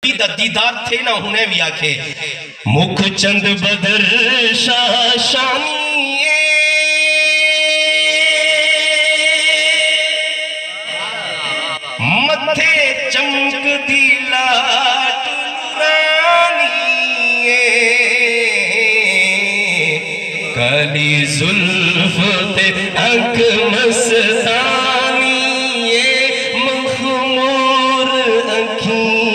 دیدار تھے نہ ہونے بھی آکھے مکھ چند بدر شاشانی متھے چمک دی لاٹ نورانی کالی زلف تے انک مستانی مخمور اکھیں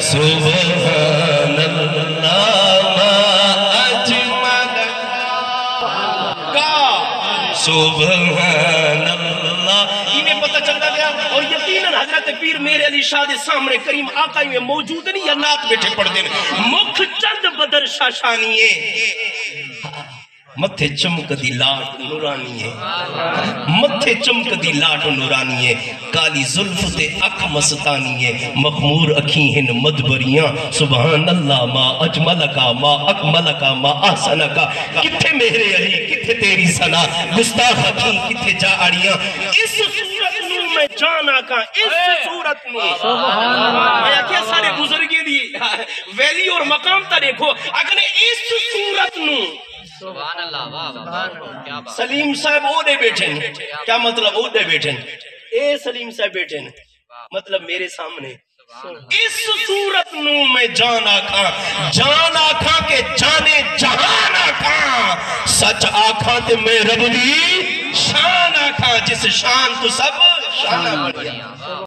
سبحان اللہ ما اجمل کا سبحان اللہ یہ میں پتہ چلتا گیا اور یقیناً حضرت پیر میرے علی شاہ دے سامنے کریم آقا میں موجود نہیں یا نات بیٹھے پڑھ دیں مکھ چند بدر شاشانی متھے چمک دی لاٹ نورانی ہے متھے چمک دی لاٹ نورانی ہے کالی زلف تے اکھ مستانی ہے مخمور اکھیں ہن مدبریاں سبحان اللہ ما اجملکا ما اکملکا ما احسنکا کتھے میرے علی کتھے تیری ثنا گستاخ اکھیں کتھے جا اڑیاں اس صورت نو میں جانا کا اس صورت نو میں کیا سارے بزرگی دی ویلی اور مقام تا دیکھو اگنے اس صورت نو سبحان اللہ سلیم صاحب او دے بیٹھیں کیا مطلب او دے بیٹھیں اے سلیم صاحب بیٹھیں مطلب میرے سامنے اس صورت نو میں جان آکھاں کہ جانے جہان آکھاں سچ آکھاں تے میں رب دی شان آکھاں جس شان تو سب شان آکھاں